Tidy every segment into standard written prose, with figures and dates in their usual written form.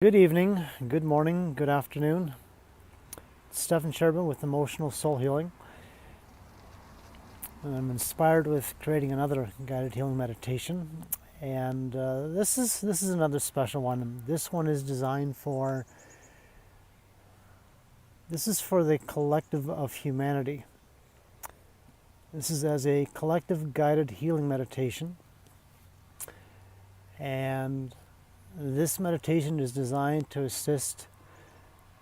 Good evening, good morning, good afternoon. It's Stephen Sherman with Emotional Soul Healing. And I'm inspired with creating another guided healing meditation. And this is another special one. This one is designed for the collective of humanity. This is as a collective guided healing meditation. And this meditation is designed to assist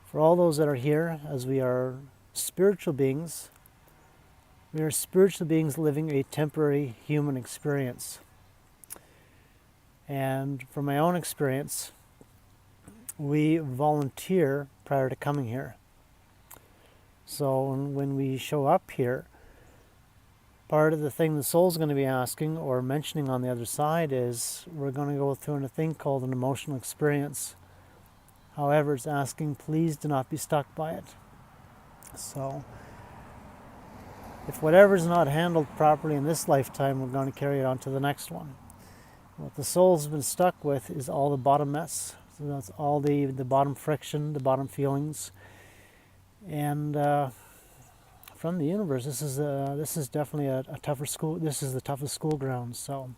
for all those that are here, as we are spiritual beings. We are spiritual beings living a temporary human experience. And from my own experience, we volunteer prior to coming here. So when we show up here, part of the thing the soul's going to be asking or mentioning on the other side is we're going to go through a thing called an emotional experience. However, it's asking, please do not be stuck by it. So if whatever's not handled properly in this lifetime, we're going to carry it on to the next one. What the soul's been stuck with is all the bottom mess. So that's all the bottom friction, the bottom feelings. And from the universe, this is definitely a tougher school. This is the toughest school ground. So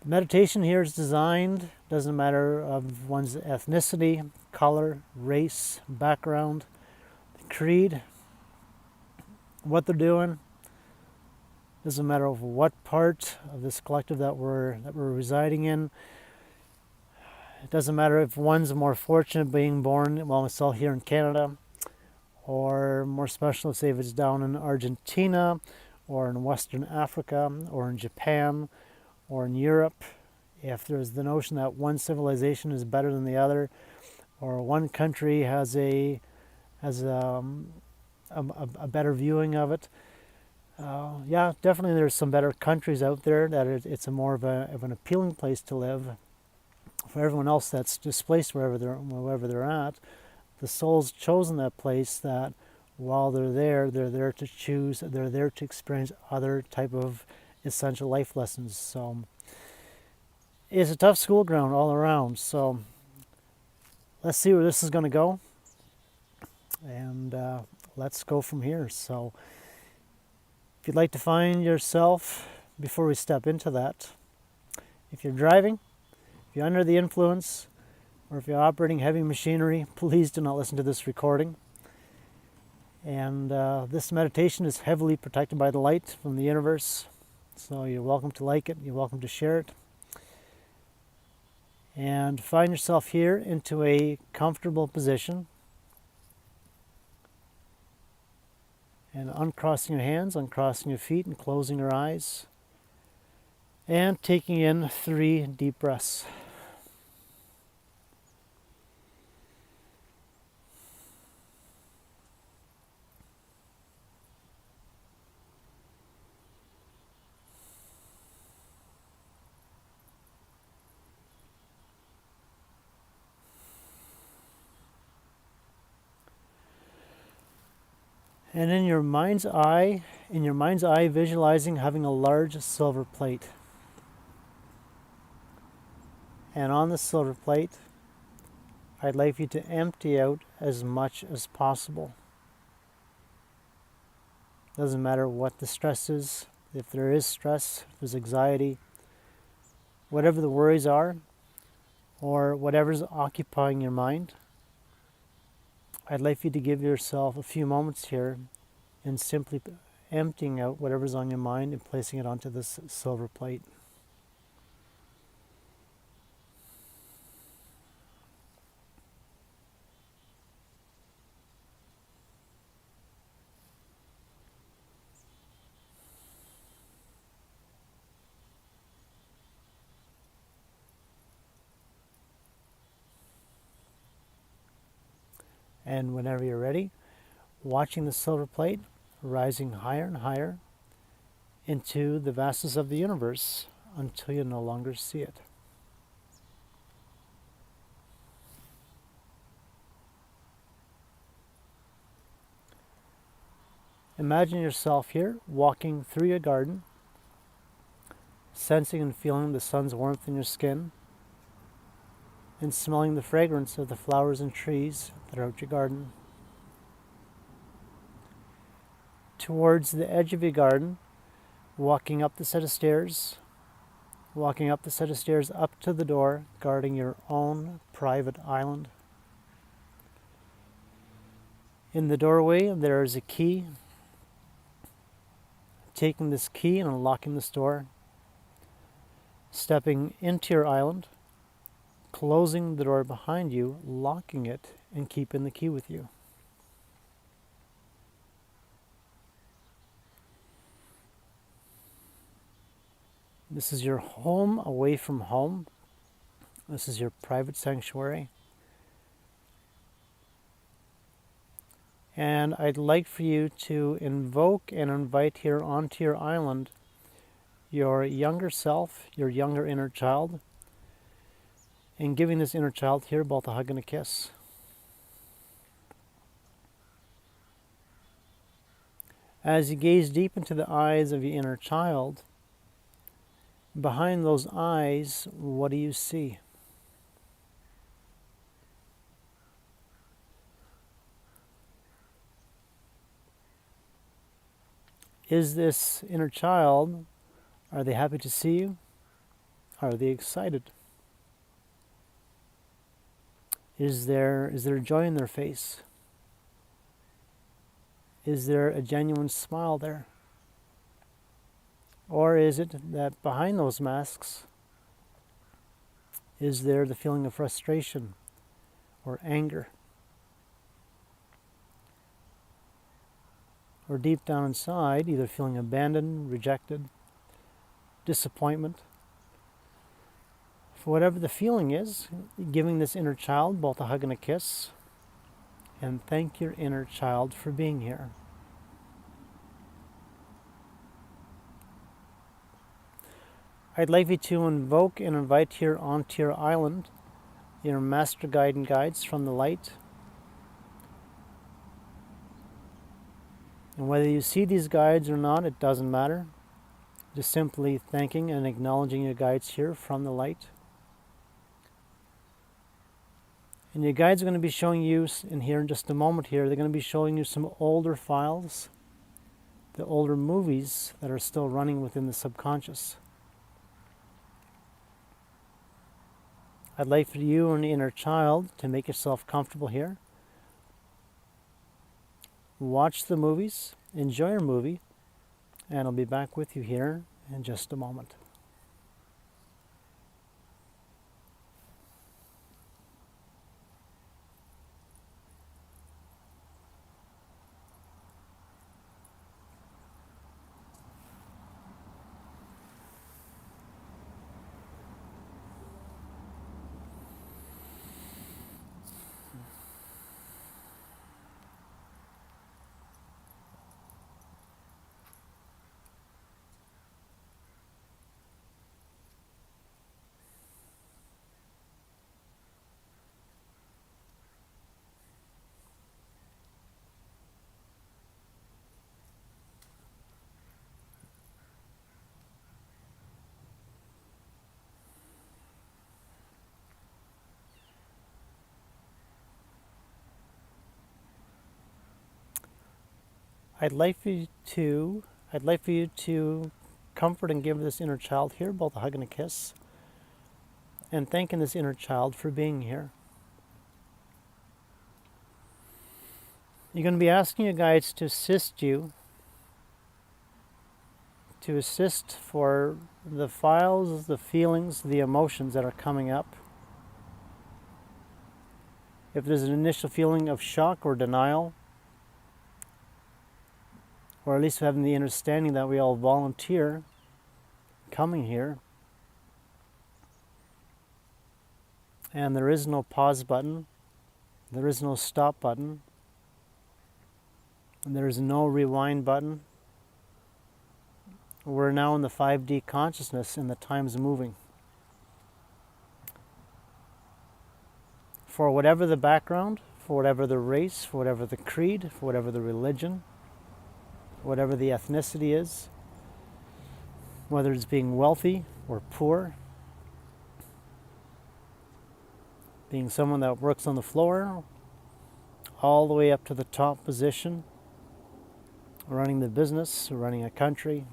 the meditation here is designed, doesn't matter of one's ethnicity, color, race, background, creed, what they're doing. Doesn't matter of what part of this collective that we're residing in. It doesn't matter if one's more fortunate being born, well, it's all here in Canada, or more special, say if it's down in Argentina, or in Western Africa, or in Japan, or in Europe. If there's the notion that one civilization is better than the other, or one country has a better viewing of it. Yeah, definitely there's some better countries out there that it's a more of an appealing place to live. For everyone else that's displaced wherever they're at, the soul's chosen that place that while they're there to choose, they're there to experience other type of essential life lessons. So it's a tough school ground all around. So let's see where this is going to go, and let's go from here. So if you'd like to find yourself, before we step into that, if you're driving, if you're under the influence, or if you're operating heavy machinery, please do not listen to this recording. And this meditation is heavily protected by the light from the universe, so you're welcome to like it, you're welcome to share it. And find yourself here into a comfortable position. And uncrossing your hands, uncrossing your feet, and closing your eyes. And taking in 3 deep breaths. And in your mind's eye, visualizing having a large silver plate. And on the silver plate, I'd like you to empty out as much as possible. Doesn't matter what the stress is, if there is stress, if there's anxiety, whatever the worries are, or whatever's occupying your mind. I'd like you to give yourself a few moments here and simply emptying out whatever's on your mind and placing it onto this silver plate. And whenever you're ready, watching the silver plate rising higher and higher into the vastness of the universe until you no longer see it. Imagine yourself here walking through your garden, sensing and feeling the sun's warmth in your skin, and smelling the fragrance of the flowers and trees that are out your garden. Towards the edge of your garden, walking up the set of stairs, up to the door, guarding your own private island. In the doorway, there is a key. Taking this key and unlocking this door, stepping into your island, closing the door behind you, locking it, and keeping the key with you. This is your home away from home. This is your private sanctuary. And I'd like for you to invoke and invite here onto your island your younger self, your younger inner child, and giving this inner child here both a hug and a kiss. As you gaze deep into the eyes of your inner child, behind those eyes, what do you see? Is this inner child, are they happy to see you? Are they excited? Is there joy in their face? Is there a genuine smile there? Or is it that behind those masks, is there the feeling of frustration or anger? Or deep down inside, either feeling abandoned, rejected, disappointment. For whatever the feeling is, giving this inner child both a hug and a kiss, and thank your inner child for being here. I'd like you to invoke and invite here onto your island your master guide and guides from the light. And whether you see these guides or not, it doesn't matter. Just simply thanking and acknowledging your guides here from the light. And your guides are going to be showing you in here in just a moment here, they're going to be showing you some older files, the older movies that are still running within the subconscious. I'd like for you and the inner child to make yourself comfortable here. Watch the movies, enjoy your movie, and I'll be back with you here in just a moment. I'd like for you to comfort and give this inner child here both a hug and a kiss, and thanking this inner child for being here. You're going to be asking your guides to assist for the files, the feelings, the emotions that are coming up. If there's an initial feeling of shock or denial, or at least having the understanding that we all volunteer coming here, and there is no pause button, there is no stop button, and there is no rewind button. We're now in the 5D consciousness and the time's moving. For whatever the background, for whatever the race, for whatever the creed, for whatever the religion, whatever the ethnicity is, whether it's being wealthy or poor, being someone that works on the floor, all the way up to the top position, running the business, running a country.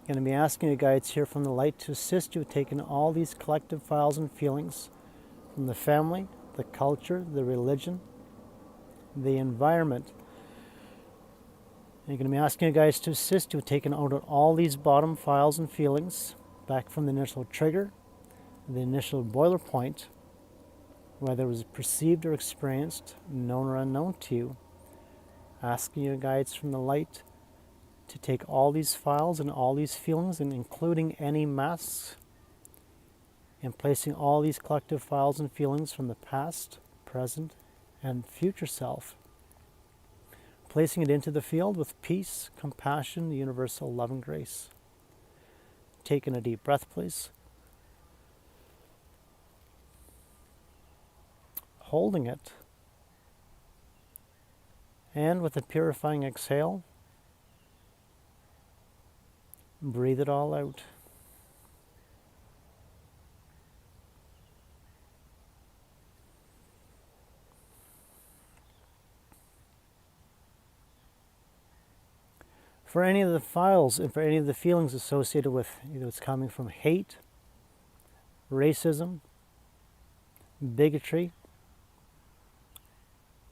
Going to be asking you guides here from the light to assist you with taking all these collective files and feelings from the family, the culture, the religion, the environment. And you're going to be asking you guys to assist you with taking out all these bottom files and feelings back from the initial trigger, the initial boiler point, whether it was perceived or experienced, known or unknown to you. Asking you guides from the light to take all these files and all these feelings, and including any masks, and placing all these collective files and feelings from the past, present, and future self, placing it into the field with peace, compassion, universal love and grace. Taking a deep breath, please. Holding it. And with a purifying exhale, breathe it all out. For any of the files and for any of the feelings associated with either it's coming from hate, racism, bigotry,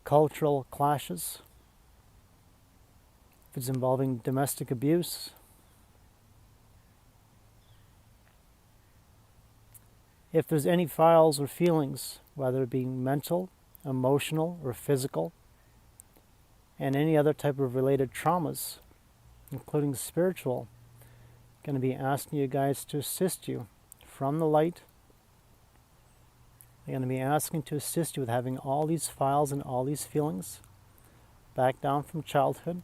cultural clashes, if it's involving domestic abuse, if there's any files or feelings, whether it be mental, emotional, or physical, and any other type of related traumas, including spiritual, going to be asking you guys to assist you from the light. They're going to be asking to assist you with having all these files and all these feelings back down from childhood,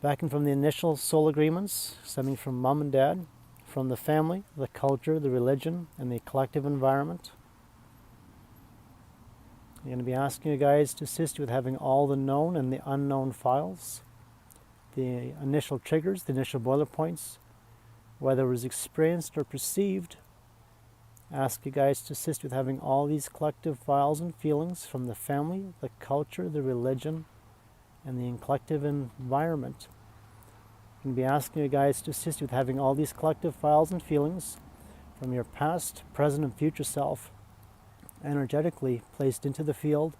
back in from the initial soul agreements stemming from mom and dad, from the family, the culture, the religion, and the collective environment. I'm going to be asking you guys to assist you with having all the known and the unknown files, the initial triggers, the initial boiler points, whether it was experienced or perceived. Ask you guys to assist with having all these collective files and feelings from the family, the culture, the religion, and the collective environment. I'm going to be asking you guys to assist you with having all these collective files and feelings from your past, present, and future self energetically placed into the field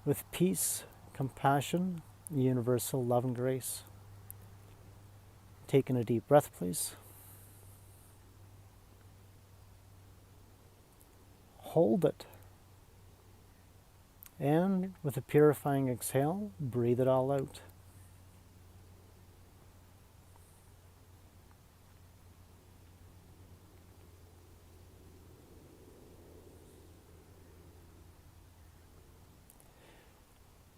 with peace, compassion, universal love and grace. Taking a deep breath, please. Hold it. And with a purifying exhale, breathe it all out.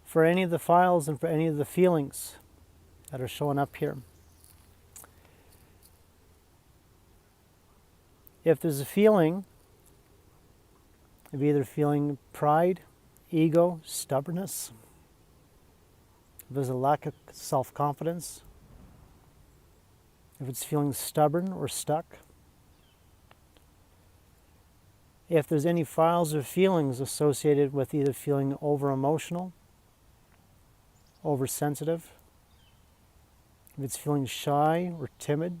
For any of the files and for any of the feelings that are showing up here, if there's a feeling of either feeling pride, ego, stubbornness, if there's a lack of self-confidence, if it's feeling stubborn or stuck, if there's any files or feelings associated with either feeling over-emotional, oversensitive, if it's feeling shy or timid,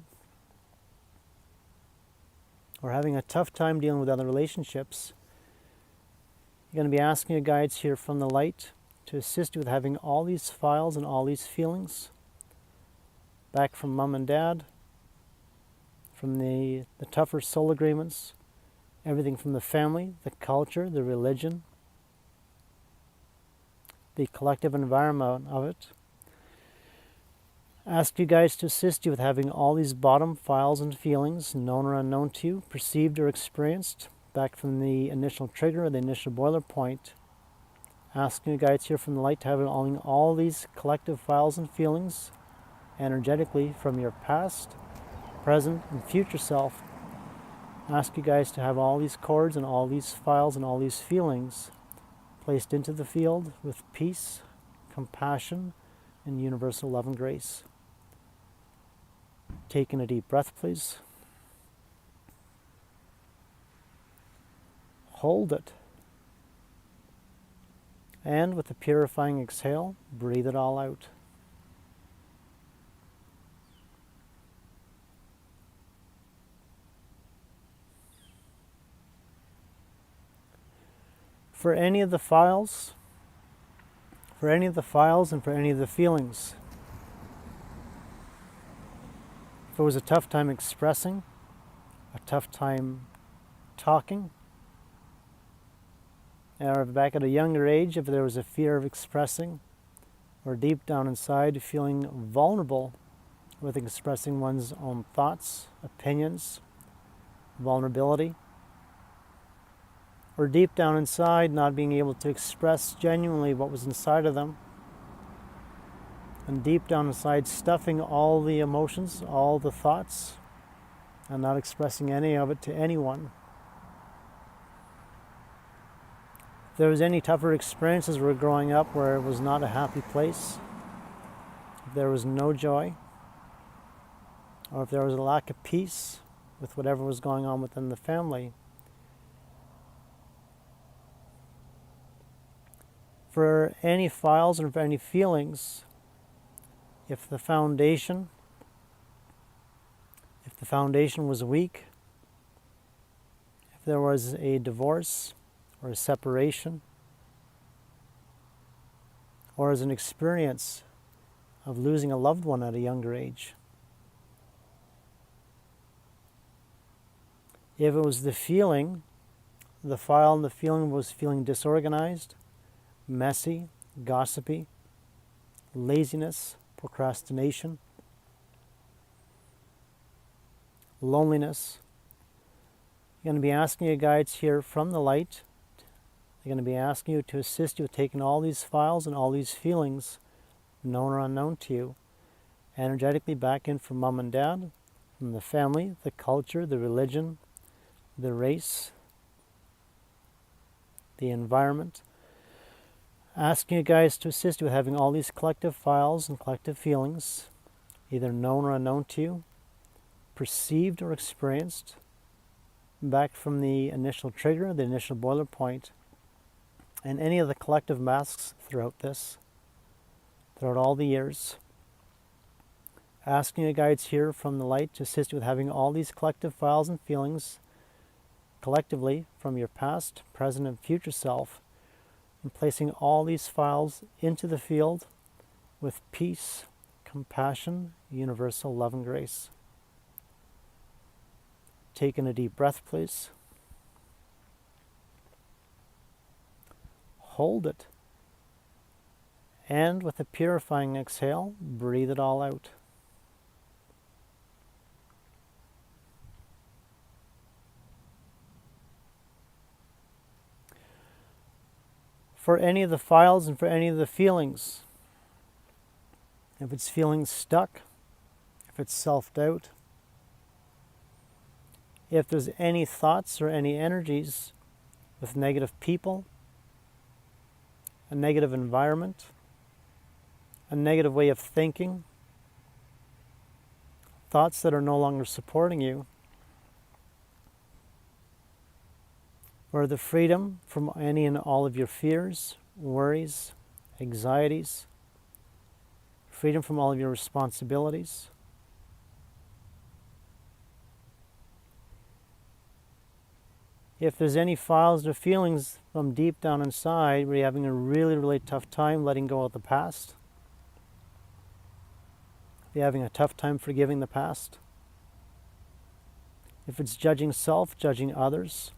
or having a tough time dealing with other relationships, you're going to be asking your guides here from the light to assist you with having all these files and all these feelings back from mom and dad, from the tougher soul agreements, everything from the family, the culture, the religion, the collective environment of it. Ask you guys to assist you with having all these bottom files and feelings, known or unknown to you, perceived or experienced, back from the initial trigger or the initial boiler point. Asking you guys here from the light to have all these collective files and feelings energetically from your past, present, and future self. Ask you guys to have all these cords and all these files and all these feelings placed into the field with peace, compassion, and universal love and grace. Taking a deep breath, please. Hold it. And with a purifying exhale, breathe it all out. For any of the files, and for any of the feelings, if it was a tough time expressing, a tough time talking, or back at a younger age, if there was a fear of expressing, or deep down inside feeling vulnerable with expressing one's own thoughts, opinions, vulnerability, or deep down inside not being able to express genuinely what was inside of them, and deep down inside stuffing all the emotions, all the thoughts, and not expressing any of it to anyone. If there was any tougher experiences were growing up where it was not a happy place, if there was no joy, or if there was a lack of peace with whatever was going on within the family, for any files and for any feelings, if the foundation was weak, if there was a divorce or a separation, or as an experience of losing a loved one at a younger age, if it was the feeling, the file and the feeling was feeling disorganized, messy, gossipy, laziness, procrastination, loneliness, you're going to be asking your guides here from the light. They're going to be asking you to assist you with taking all these files and all these feelings, known or unknown to you, energetically back in from mom and dad, from the family, the culture, the religion, the race, the environment. Asking you guys to assist you with having all these collective files and collective feelings, either known or unknown to you, perceived or experienced, back from the initial trigger, the initial boiler point, and any of the collective masks throughout all the years. Asking you guides here from the light to assist you with having all these collective files and feelings collectively from your past, present, and future self, and placing all these files into the field with peace, compassion, universal love and grace. Taking a deep breath, please. Hold it. And with a purifying exhale, breathe it all out. For any of the files and for any of the feelings, if it's feeling stuck, if it's self-doubt, if there's any thoughts or any energies with negative people, a negative environment, a negative way of thinking, thoughts that are no longer supporting you, or the freedom from any and all of your fears, worries, anxieties, freedom from all of your responsibilities. If there's any files or feelings from deep down inside where you're having a really, really tough time letting go of the past, if you're having a tough time forgiving the past, if it's judging self, judging others,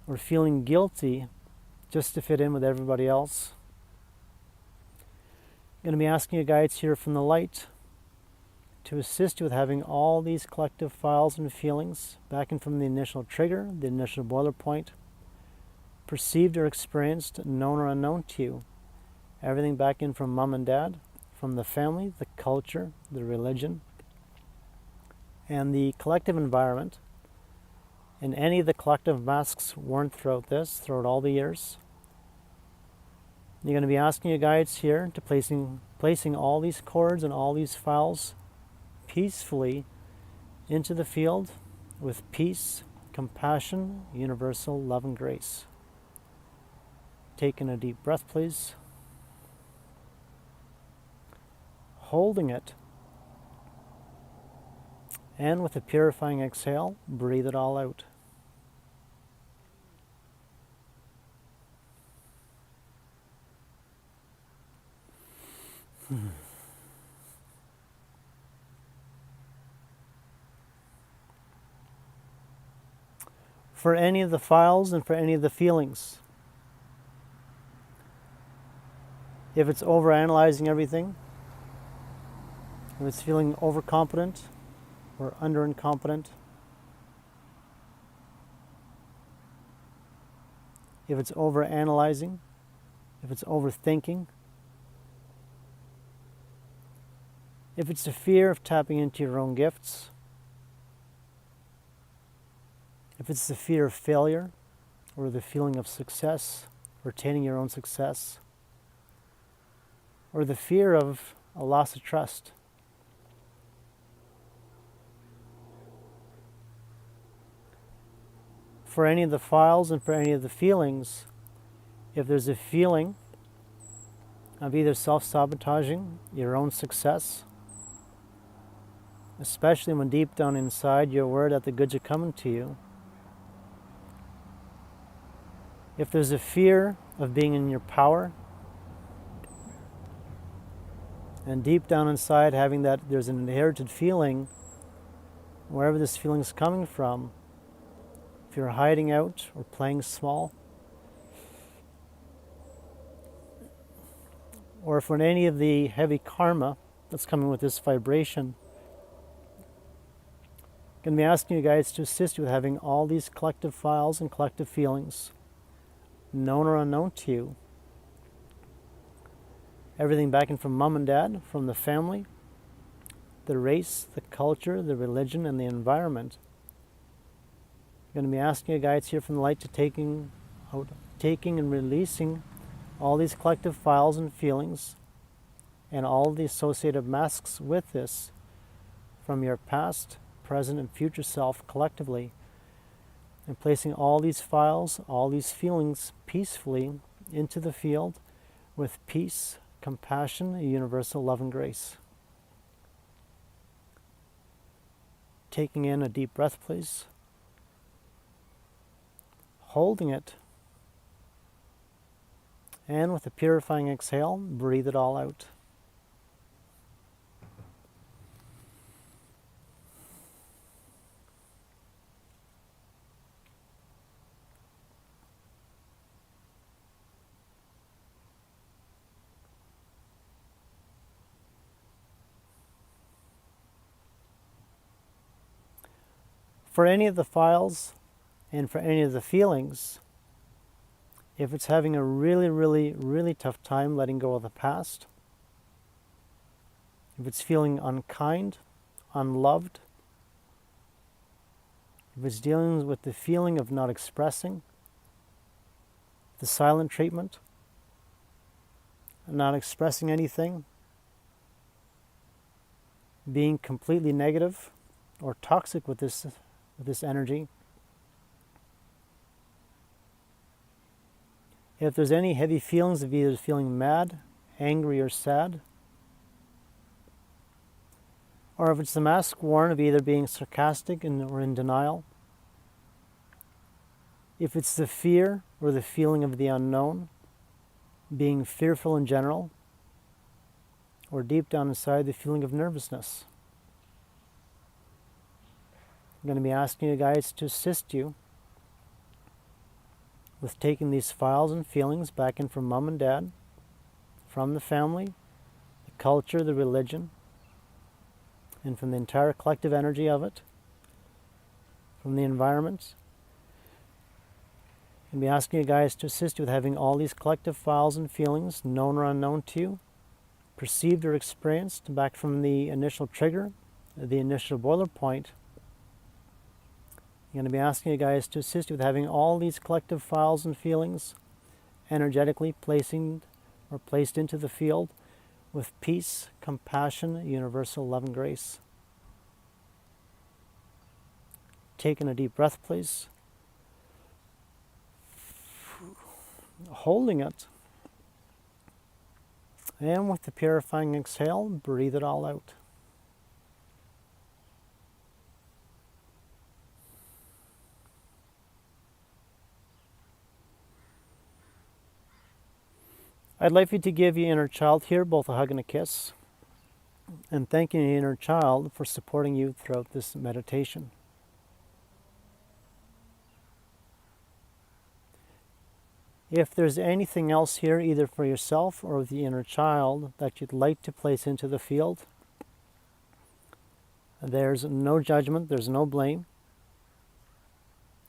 or feeling guilty just to fit in with everybody else, I'm going to be asking you guides here from the light to assist you with having all these collective files and feelings back in from the initial trigger, the initial boiler point, perceived or experienced, known or unknown to you. Everything back in from mom and dad, from the family, the culture, the religion, and the collective environment. And any of the collective masks worn throughout all the years. You're going to be asking your guides here to placing all these cords and all these files peacefully into the field with peace, compassion, universal love and grace. Taking a deep breath, please. Holding it. And with a purifying exhale, breathe it all out. For any of the files and for any of the feelings, if it's overanalyzing everything, if it's feeling overconfident or underincompetent, if it's overanalyzing, if it's overthinking, if it's the fear of tapping into your own gifts, if it's the fear of failure or the feeling of success, retaining your own success, or the fear of a loss of trust. For any of the files and for any of the feelings, if there's a feeling of either self-sabotaging your own success, especially when deep down inside you're aware that the goods are coming to you, if there's a fear of being in your power, and deep down inside having that there's an inherited feeling, wherever this feeling is coming from, if you're hiding out or playing small, or if in any of the heavy karma that's coming with this vibration, I'm going to be asking you guys to assist you with having all these collective files and collective feelings, known or unknown to you. Everything back in from mom and dad, from the family, the race, the culture, the religion, and the environment. I'm going to be asking you guys here from the light to taking and releasing all these collective files and feelings and all the associated masks with this from your past, present, and future self collectively, and placing all these files, all these feelings peacefully into the field with peace, compassion, universal love and grace. Taking in a deep breath, please. Holding it. And with a purifying exhale, breathe it all out. For any of the files and for any of the feelings, if it's having a really, really, really tough time letting go of the past, if it's feeling unkind, unloved, if it's dealing with the feeling of not expressing, the silent treatment, not expressing anything, being completely negative or toxic with this energy, if there's any heavy feelings of either feeling mad, angry, or sad, or if it's the mask worn of either being sarcastic or in denial, if it's the fear or the feeling of the unknown, being fearful in general, or deep down inside the feeling of nervousness. I'm going to be asking you guys to assist you with taking these files and feelings back in from mom and dad, from the family, the culture, the religion, and from the entire collective energy of it, from the environment. I'm going to be asking you guys to assist you with having all these collective files and feelings, known or unknown to you, perceived or experienced back from the initial trigger, the initial boiler point. I'm going to be asking you guys to assist you with having all these collective files and feelings energetically placed into the field with peace, compassion, universal love and grace. Taking a deep breath, please. Holding it. And with the purifying exhale, breathe it all out. I'd like you to give your inner child here both a hug and a kiss, and thanking your inner child for supporting you throughout this meditation. If there's anything else here, either for yourself or with the inner child, that you'd like to place into the field, there's no judgment, there's no blame.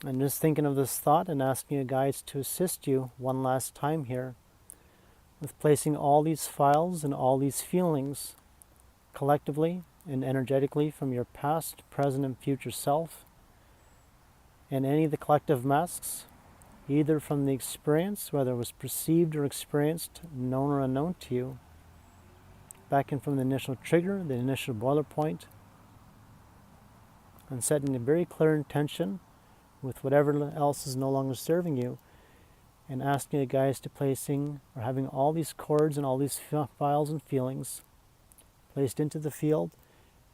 I'm just thinking of this thought and asking you guys to assist you one last time here with placing all these files and all these feelings collectively and energetically from your past, present, and future self, and any of the collective masks, either from the experience, whether it was perceived or experienced, known or unknown to you, back in from the initial trigger, the initial boiler point, and setting a very clear intention with whatever else is no longer serving you, and asking you guys to placing or having all these chords and all these files and feelings placed into the field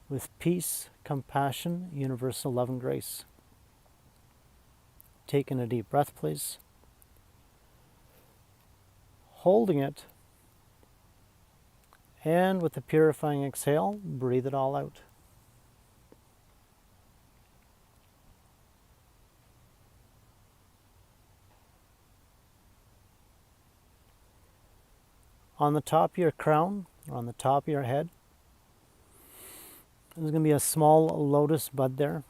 with peace, compassion, universal love and grace. Taking a deep breath, please. Holding it, and with a purifying exhale, breathe it all out. On the top of your crown, or on the top of your head, there's going to be a small lotus bud there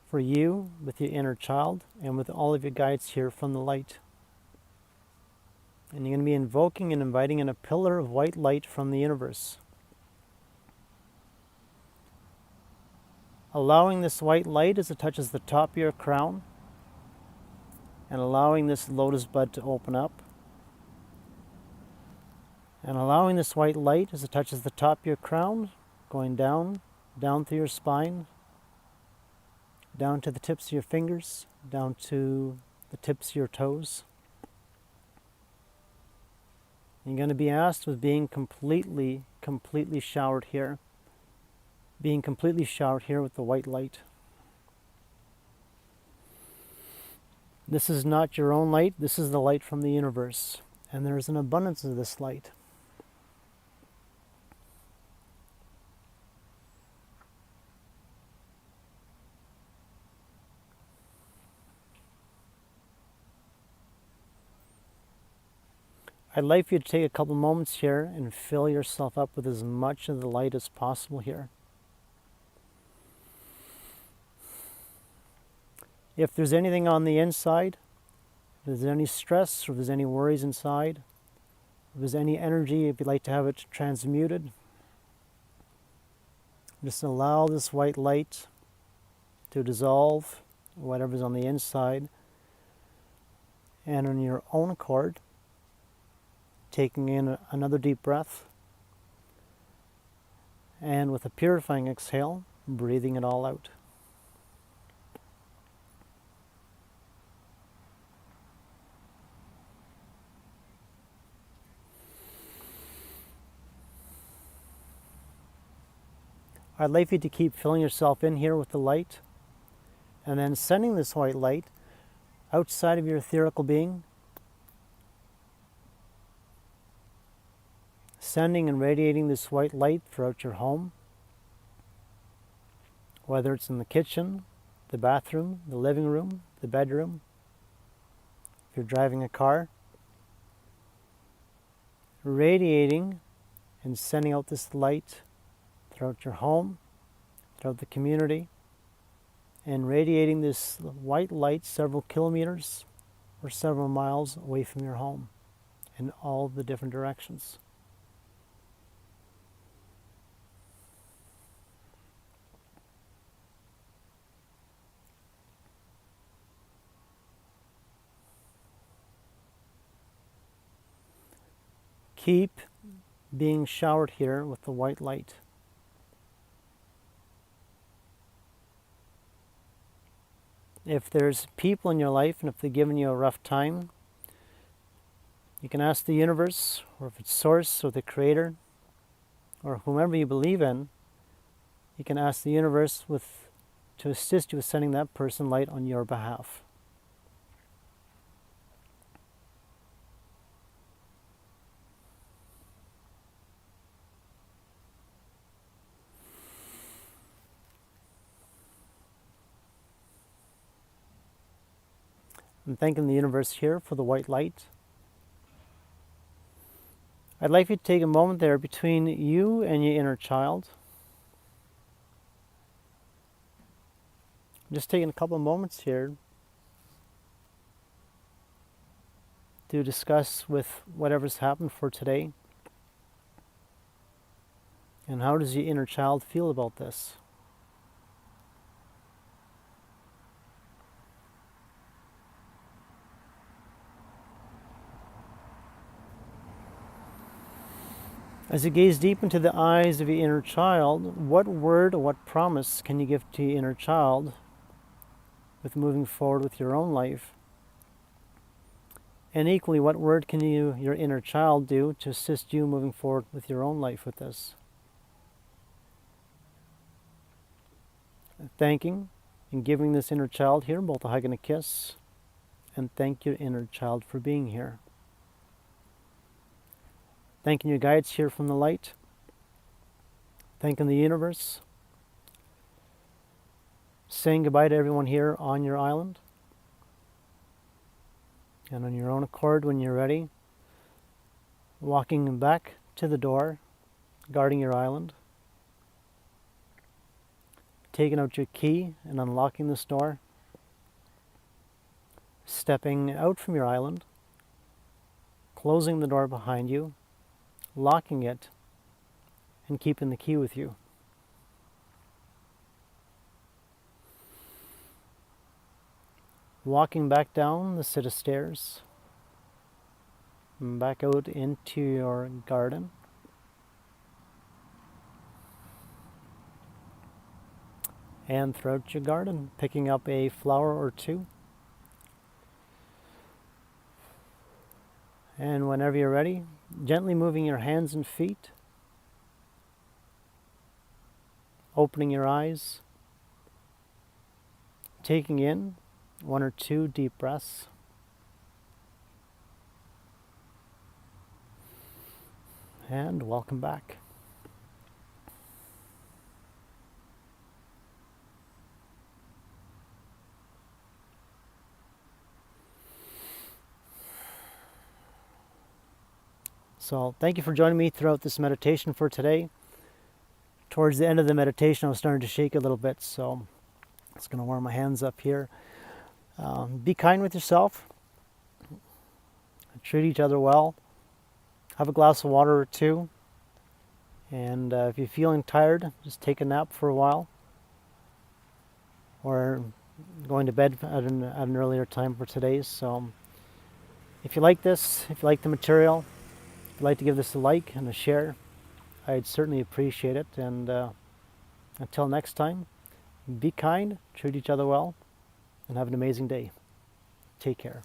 for you with your inner child and with all of your guides here from the light. And you're going to be invoking and inviting in a pillar of white light from the universe. Allowing this white light as it touches the top of your crown, and allowing this lotus bud to open up. And allowing this white light as it touches the top of your crown, going down through your spine, down to the tips of your fingers, down to the tips of your toes. You're going to be asked with being completely showered here. Being completely showered here with the white light. This is not your own light, this is the light from the universe. And there is an abundance of this light. I'd like for you to take a couple moments here and fill yourself up with as much of the light as possible here. If there's anything on the inside, if there's any stress, or if there's any worries inside, if there's any energy, if you'd like to have it transmuted, just allow this white light to dissolve whatever's on the inside, and on your own accord, taking in another deep breath, and with a purifying exhale, breathing it all out. I'd like you to keep filling yourself in here with the light, and then sending this white light outside of your etherical being, sending and radiating this white light throughout your home, whether it's in the kitchen, the bathroom, the living room, the bedroom, if you're driving a car, radiating and sending out this light throughout your home, throughout the community, and radiating this white light several kilometers or several miles away from your home in all the different directions. Keep being showered here with the white light. If there's people in your life and if they're giving you a rough time, you can ask the universe, or if it's Source or the Creator, or whomever you believe in, you can ask the universe to assist you with sending that person light on your behalf. I'm thanking the universe here for the white light. I'd like you to take a moment there between you and your inner child. Just taking a couple of moments here to discuss with whatever's happened for today. And how does your inner child feel about this? As you gaze deep into the eyes of your inner child, what word or what promise can you give to your inner child with moving forward with your own life? And equally, what word can your inner child do to assist you moving forward with your own life with this? Thanking and giving this inner child here both a hug and a kiss, and thank your inner child for being here. Thanking your guides here from the light, thanking the universe, saying goodbye to everyone here on your island, and on your own accord, when you're ready, walking back to the door, guarding your island, taking out your key and unlocking this door, stepping out from your island, closing the door behind you, locking it, and keeping the key with you. Walking back down the set of stairs, back out into your garden, and throughout your garden, picking up a flower or two. And whenever you're ready, gently moving your hands and feet, opening your eyes, taking in 1 or 2 deep breaths, and welcome back. So thank you for joining me throughout this meditation for today. Towards the end of the meditation, I was starting to shake a little bit, so I'm just going to warm my hands up here. Be kind with yourself. Treat each other well. Have a glass of water or two. And if you're feeling tired, just take a nap for a while. Or going to bed at an earlier time for today. So if you like this, if you like the material, if you'd like to give this a like and a share, I'd certainly appreciate it. And until next time, be kind, treat each other well, and have an amazing day. Take care.